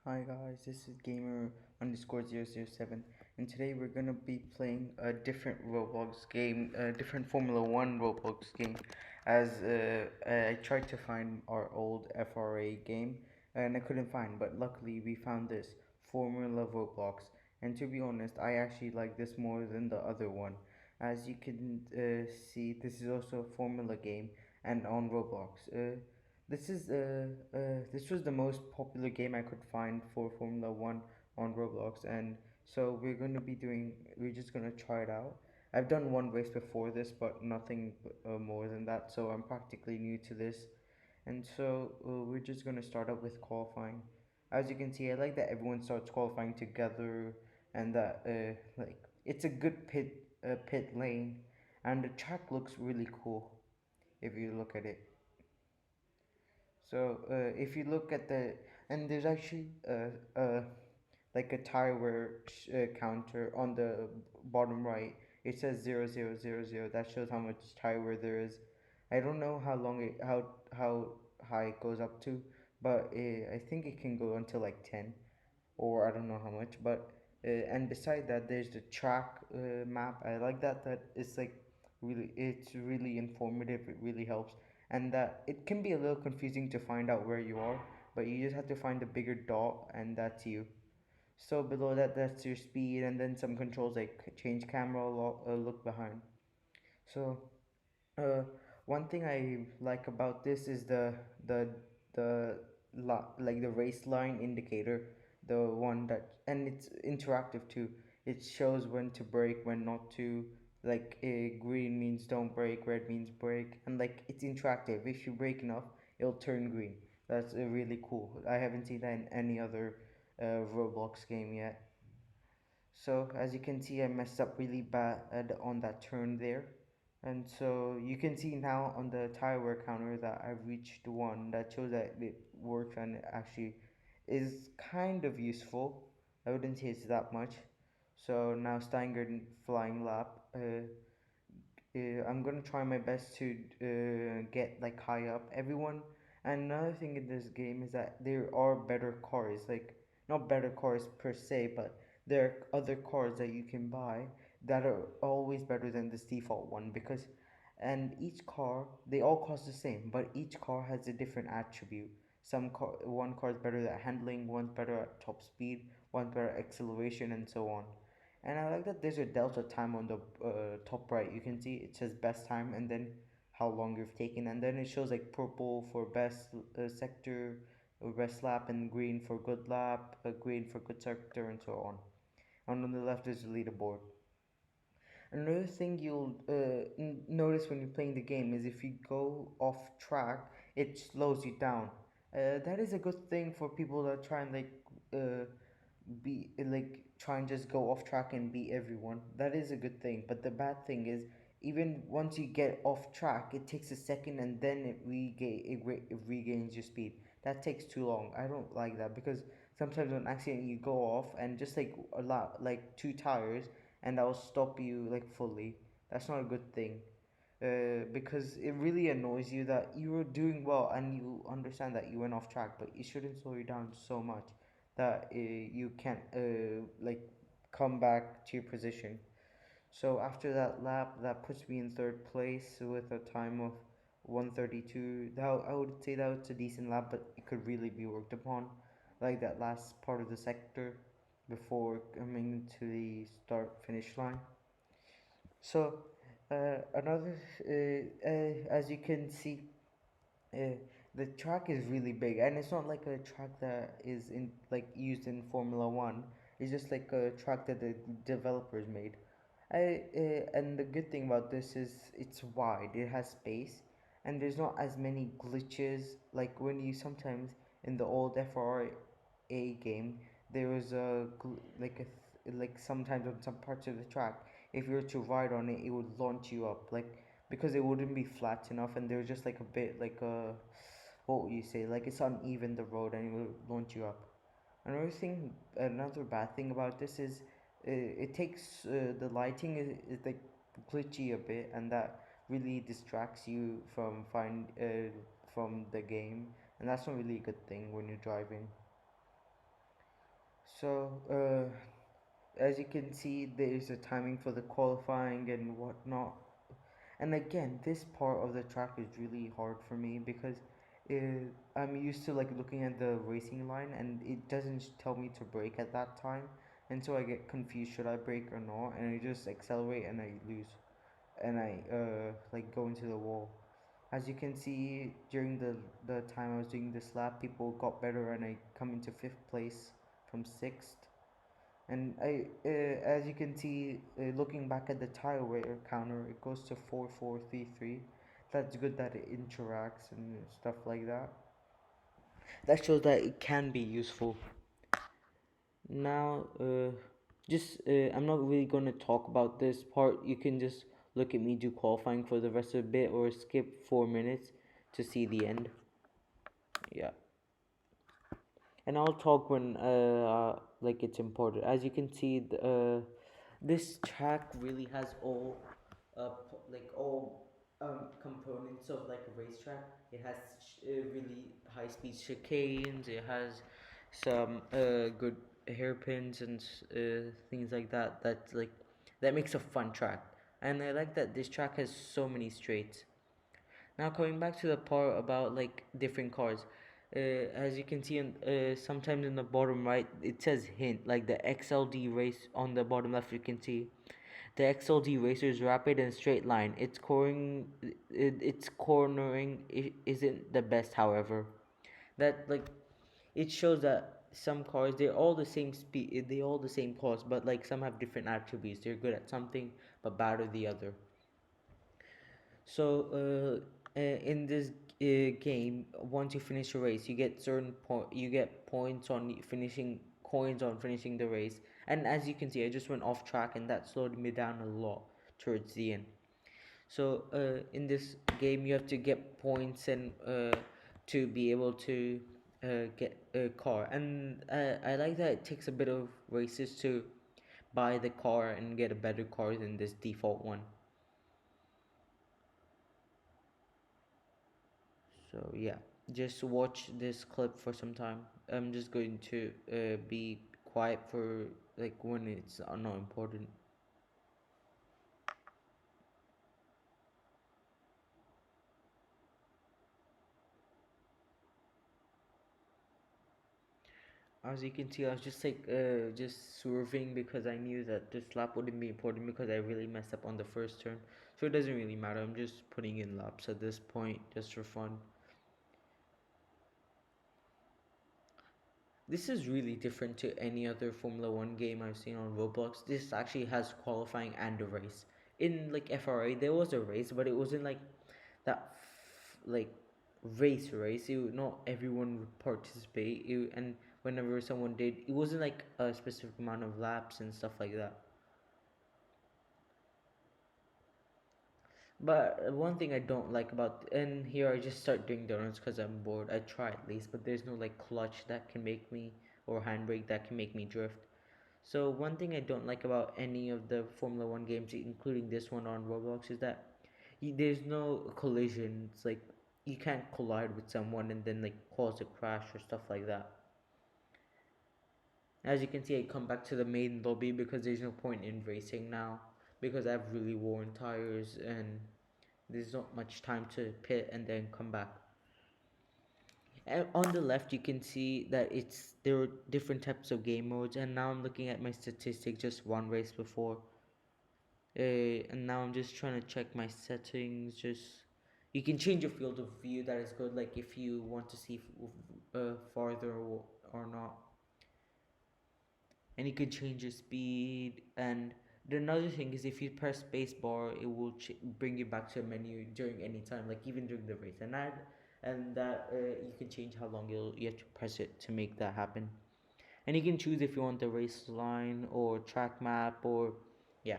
Hi guys, this is gamer underscore 007, and today we're gonna be playing a different Roblox game, a different Formula One Roblox game. As I tried to find our old FRA game and I couldn't find, but luckily we found this Formula Roblox. And to be honest, I actually like this more than the other one. As you can see, this is also a Formula game and on Roblox. This was the most popular game I could find for Formula One on Roblox, and so we're just gonna try it out. I've done one race before this, but nothing more than that, so I'm practically new to this, and so we're just gonna start up with qualifying. As you can see, I like that everyone starts qualifying together, and that like it's a good pit lane, and the track looks really cool if you look at it. So if you look at and there's actually like a tire wear counter on the bottom right. It says 0000. That shows how much tire wear there is. I don't know how high it goes up to, but I think it can go until like 10, or I don't know how much. But and beside that, there's the track map. I like that it's like it's really informative. It really helps, and that it can be a little confusing to find out where you are, but you just have to find the bigger dot, and that's you. So below that, that's your speed, and then some controls like change camera, look behind. So uh, one thing I like about this is like the race line indicator, the one that, and it's interactive too. It shows when to brake, when not to. Like green means don't brake, red means brake, and like it's interactive. If you brake enough, it'll turn green. That's really cool. I haven't seen that in any other Roblox game yet. So as you can see, I messed up really bad on that turn there. And so you can see now on the tire wear counter that I've reached one that shows that it works and it actually is kind of useful. I wouldn't say it's that much. So now Steingert flying lap. I'm gonna try my best to get like high up. Everyone, and another thing in this game is that there are better cars, like not better cars per se, but there are other cars that you can buy that are always better than this default one because, and each car they all cost the same, but each car has a different attribute. One car is better at handling, one's better at top speed, one's better at acceleration, and so on. And I like that there's a delta time on the top right. You can see it says best time and then how long you've taken, and then it shows like purple for best sector, best lap, and green for good lap, green for good sector, and so on. And on the left is the leaderboard. Another thing you'll notice when you're playing the game is if you go off track, it slows you down. That is a good thing for people that try and be like try and just go off track and beat everyone. That is a good thing. But the bad thing is even once you get off track, it takes a second and then it regains your speed. That takes too long. I don't like that because sometimes on accident you go off and just like a lot like two tires and that will stop you like fully. That's not a good thing. Because it really annoys you that you were doing well and you understand that you went off track, but it shouldn't slow you down so much that you can't like come back to your position. So after that lap, that puts me in third place with a time of 132. That I would say that was a decent lap, but it could really be worked upon, like that last part of the sector before coming to the start finish line. So another as you can see, uh, the track is really big, and it's not like a track that is in like used in Formula One. It's just like a track that the developers made. And the good thing about this is it's wide. It has space, and there's not as many glitches like when you sometimes in the old FRA game there was like sometimes on some parts of the track if you were to ride on it it would launch you up like because it wouldn't be flat enough and there was just like a bit like a what would you say like it's uneven the road and it will launch you up. Another bad thing about this is it takes the lighting is like glitchy a bit and that really distracts you from the game, and that's not really a good thing when you're driving. So, as you can see, there is a timing for the qualifying and whatnot. And again, this part of the track is really hard for me because I'm used to like looking at the racing line and it doesn't tell me to brake at that time, and so I get confused, should I brake or not, and I just accelerate and I lose, and I like go into the wall. As you can see, during the time I was doing this lap, people got better and I come into fifth place from sixth. And as you can see, looking back at the tire wear counter, it goes to 4433. That's good that it interacts and stuff like that. That shows that it can be useful. Now, I'm not really going to talk about this part. You can just look at me do qualifying for the rest of the bit or skip 4 minutes to see the end. Yeah. And I'll talk when like it's important. As you can see, this track really has all components of like a racetrack. It has really high speed chicanes. It has some good hairpins and things like that. That makes a fun track. And I like that this track has so many straights. Now coming back to the part about like different cars, as you can see, sometimes in the bottom right it says hint, like the XLD race on the bottom left. You can see the XLD racer is rapid and straight line. Its cornering isn't the best, however. That like it shows that some cars, they're all the same speed, they all the same cost, but like some have different attributes. They're good at something but bad at the other. So in this game, once you finish a race, you get you get points on finishing coins on finishing the race. And as you can see, I just went off track, and that slowed me down a lot towards the end. So in this game, you have to get points and to be able to get a car. And I like that it takes a bit of races to buy the car and get a better car than this default one. So yeah, just watch this clip for some time. I'm just going to be quiet for like when it's not important. As you can see, I was just swerving because I knew that this lap wouldn't be important because I really messed up on the first turn. So it doesn't really matter. I'm just putting in laps at this point just for fun. This is really different to any other Formula 1 game I've seen on Roblox. This actually has qualifying and a race. In like FRA, there was a race, but it wasn't like that like race. Not everyone would participate. And whenever someone did, it wasn't like a specific amount of laps and stuff like that. But one thing I don't like about, and here I just start doing donuts because I'm bored. I try at least, but there's no like clutch that can make me, or handbrake that can make me drift. So one thing I don't like about any of the Formula One games, including this one on Roblox, is that there's no collision. It's like you can't collide with someone and then like cause a crash or stuff like that. As you can see, I come back to the main lobby because there's no point in racing now because I have really worn tires and there's not much time to pit and then come back. And on the left, you can see that there are different types of game modes, and now I'm looking at my statistics just one race before. And now I'm just trying to check my settings. Just you can change your field of view. That is good. Like if you want to see farther or not, and you can change your speed. And the another thing is if you press spacebar, it will bring you back to a menu during any time, like even during the race. And that you can change how long you have to press it to make that happen. And you can choose if you want the race line or track map or yeah.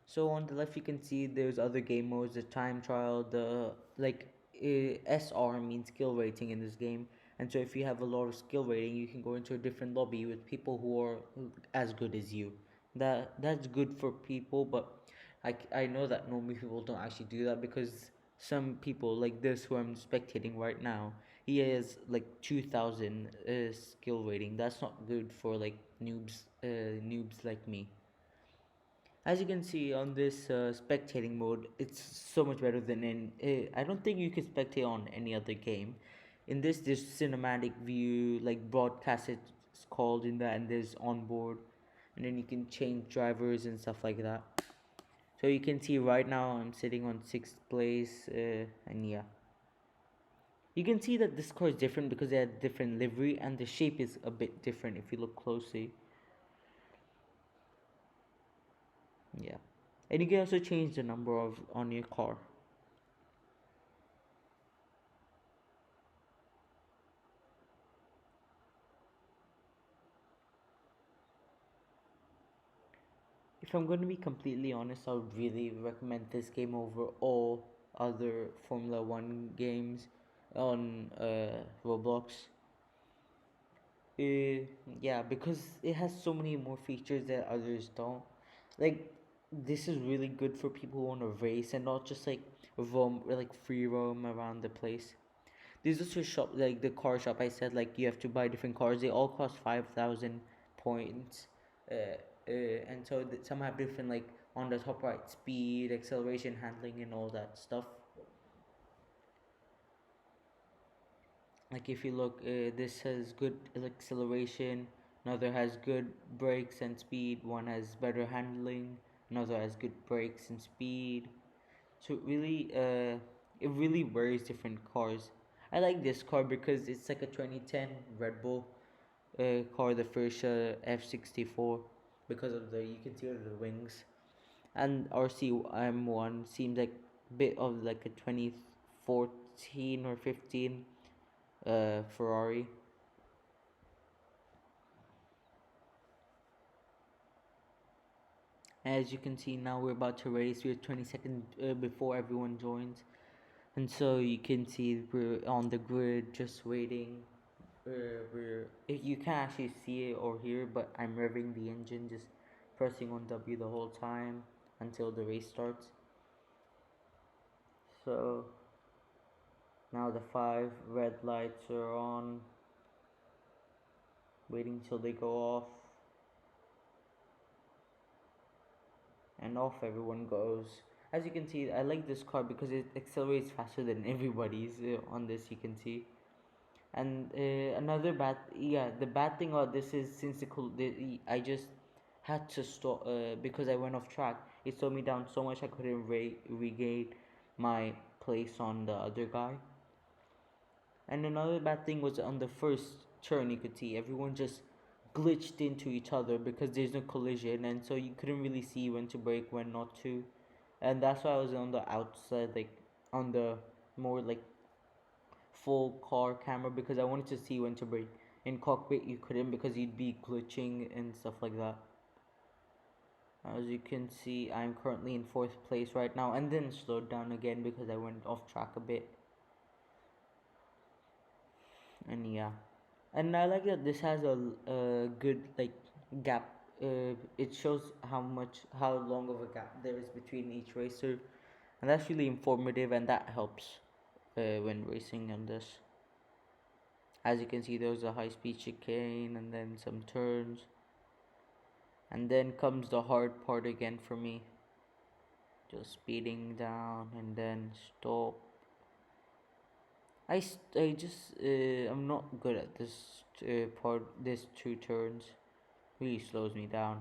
So on the left you can see there's other game modes, the time trial, the like SR means skill rating in this game. And so if you have a lot of skill rating, you can go into a different lobby with people who are as good as you. That's good for people, but I know that normally people don't actually do that because some people like this who I'm spectating right now, he has like 2000 skill rating. That's not good for like noobs like me. As you can see on this spectating mode, it's so much better than in. I don't think you can spectate on any other game. In this, there's cinematic view, like broadcast it's called in that, and there's onboard, and then you can change drivers and stuff like that. So you can see right now I'm sitting on sixth place, and yeah, you can see that this car is different because they had different livery, and the shape is a bit different if you look closely. Yeah, and you can also change the number of on your car. If I'm going to be completely honest, I would really recommend this game over all other Formula One games on Roblox. Uh, yeah, because it has so many more features that others don't. Like, this is really good for people who want to race and not just like roam, like free roam around the place. There's also a shop, like the car shop I said, like you have to buy different cars. They all cost 5,000 points. And so some have different, like on the top right, speed, acceleration, handling, and all that stuff. Like if you look, this has good acceleration, another has good brakes and speed, one has better handling, another has good brakes and speed. So it really varies different cars. I like this car because it's like a 2010 Red Bull car, the first F64, because of the, you can see the wings. And RC M1 seems like a bit of like a 2014 or 15 Ferrari. As you can see now, we're about to race. We're 20 seconds before everyone joins, and so you can see we're on the grid just waiting. You can't actually see it or hear, but I'm revving the engine, just pressing on W the whole time until the race starts. So now the 5 red lights are on, waiting till they go off, and off everyone goes. As you can see, I like this car because it accelerates faster than everybody's on this. You can see. And another bad, yeah, the bad thing about this is since I just had to stop because I went off track. It slowed me down so much I couldn't regain my place on the other guy. And another bad thing was on the first turn, you could see everyone just glitched into each other because there's no collision, and so you couldn't really see when to brake, when not to. And that's why I was on the outside, like on the more like full car camera, because I wanted to see when to brake. In cockpit, you couldn't because you'd be glitching and stuff like that. As you can see, I'm currently in fourth place right now, and then slowed down again because I went off track a bit. And yeah, and I like that this has a good like gap. It shows how long of a gap there is between each racer, and that's really informative, and that helps when racing on this. As you can see, there's a high speed chicane and then some turns, and then comes the hard part again for me. Just speeding down and then stop. I just I'm not good at this part. This two turns really slows me down.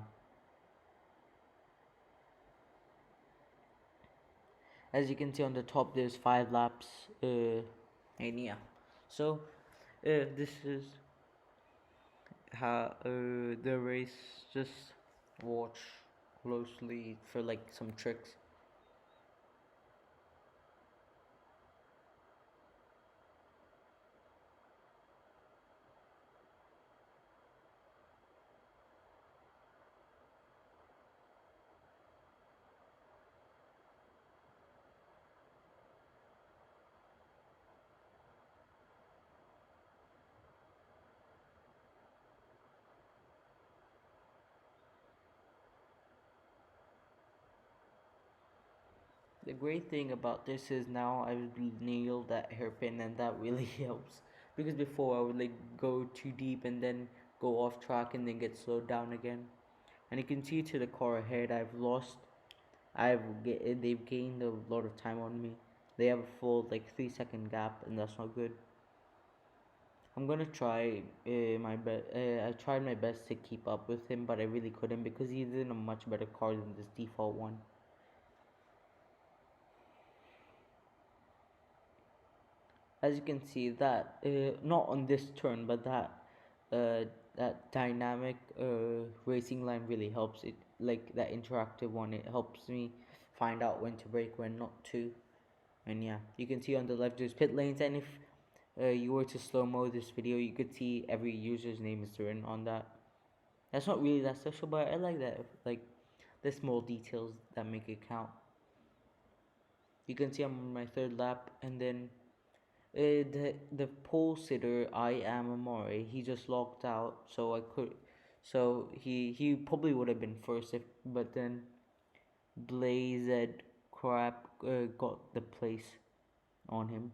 As you can see on the top, there's 5 laps. And yeah, so this is how the race. Just watch closely for like some tricks. The great thing about this is now I've nailed that hairpin, and that really helps because before I would like go too deep and then go off track and then get slowed down again. And you can see to the car ahead, they've gained a lot of time on me. They have a full like 3 second gap, and that's not good. I'm gonna try my best. I tried my best to keep up with him, but I really couldn't because he's in a much better car than this default one. As you can see, that not on this turn, but uh, that dynamic racing line really helps. It like that interactive one. It helps me find out when to brake, when not to. And yeah, you can see on the left there's pit lanes, and if you were to slow mo this video, you could see every user's name is written on that. That's not really that special, but I like that. Like the small details that make it count. You can see I'm on my third lap, and then the pole sitter I am Amore, he just locked out, so I could, so he probably would have been first if, but then Blazed Crap got the place on him.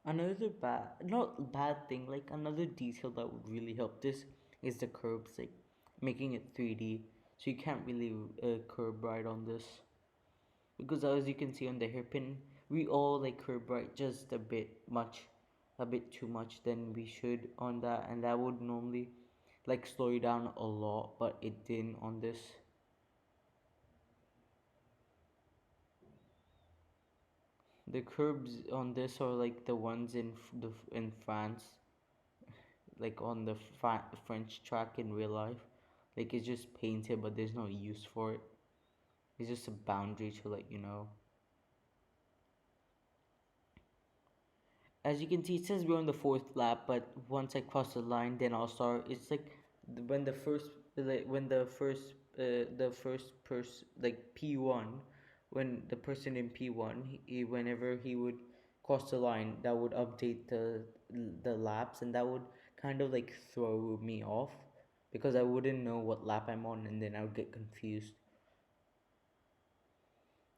Another not bad thing, like another detail that would really help this is the curbs, like making it 3D, so you can't really curb right on this. Because as you can see on the hairpin, we all like curb right just a bit too much than we should on that, and that would normally like slow you down a lot, but it didn't on this. The curbs on this are like the ones in France, like on the French track in real life. Like it's just painted, but there's no use for it. It's just a boundary to let you know. As you can see, it says we're on the fourth lap, but once I cross the line, then I'll start. It's like when the first, like when the first person, like P1, when the person in P1, whenever he would cross the line, that would update the laps, and that would kind of like throw me off because I wouldn't know what lap I'm on, and then I would get confused.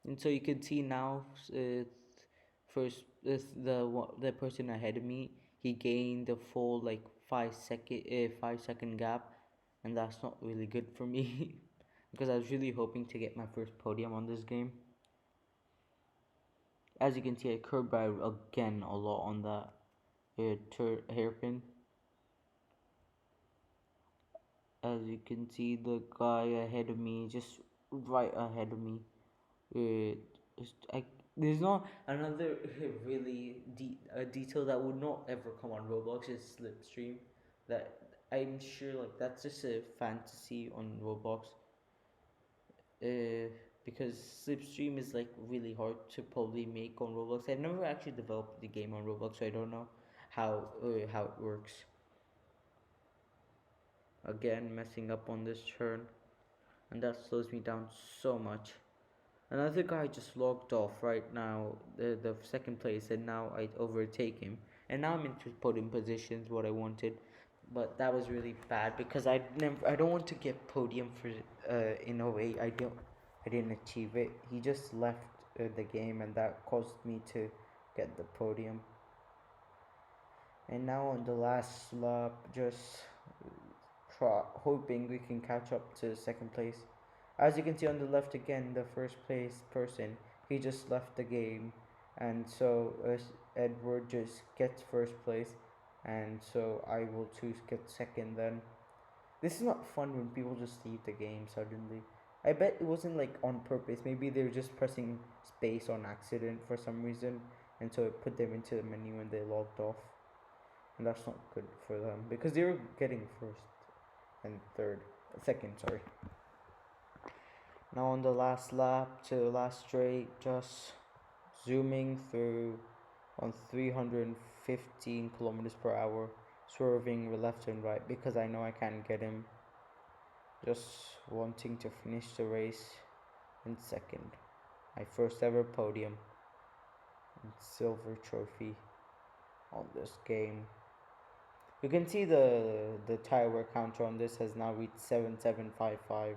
And so you can see now, first the person ahead of me, he gained a full like 5 second gap, and that's not really good for me because I was really hoping to get my first podium on this game. As you can see, I curb by again a lot on that hairpin. As you can see, the guy ahead of me, just right ahead of me, uh, I, there's not another really a detail that would not ever come on Roblox is slipstream. That I'm sure like that's just a fantasy on Roblox. Uh, because slipstream is like really hard to probably make on Roblox. I've never actually developed the game on Roblox, so I don't know how it works. Again, messing up on this turn, and that slows me down so much. Another guy just logged off right now, the second place, and now I overtake him. And now I'm into podium positions, what I wanted, but that was really bad because I don't want to get podium for in a way I didn't achieve it. He just left the game, and that caused me to get the podium. And now on the last lap, just hoping we can catch up to second place. As you can see on the left again, the first place person, he just left the game, and so Edward just gets first place, and so I will choose get second then. This is not fun when people just leave the game suddenly. I bet it wasn't like on purpose. Maybe they were just pressing space on accident for some reason, and so it put them into the menu and they logged off. And that's not good for them because they were getting first and second, sorry. Now on the last lap to the last straight, just zooming through on 315 kilometers per hour, swerving left and right because I know I can't get him. Just wanting to finish the race in second. My first ever podium and silver trophy on this game. You can see the tire wear counter on this has now reached 7755.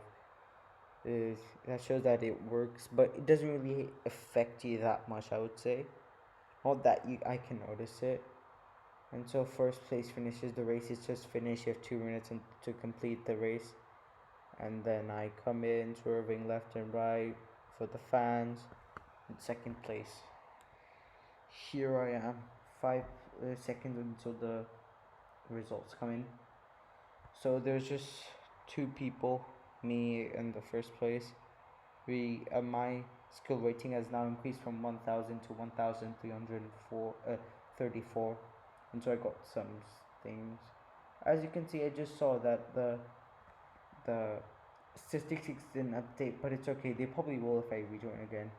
Is that shows that it works, but it doesn't really affect you that much, I would say. Not that I can notice it. And so first place finishes the race. It's just finished. You have 2 minutes to complete the race. And then I come in swerving left and right for the fans in second place. Here I am, 5 seconds until the results come in. So there's just two people, me in the first place. My skill rating has now increased from 1,000 to 1,334, and so I got some things. As you can see, I just saw that the statistics didn't update, but it's okay. They probably will if I rejoin again.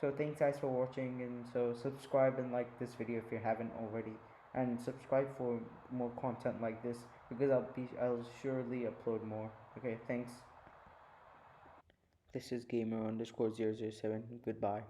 So thanks guys for watching, and so subscribe and like this video if you haven't already, and subscribe for more content like this because I'll surely upload more. Okay, thanks. This is gamer_007. Goodbye.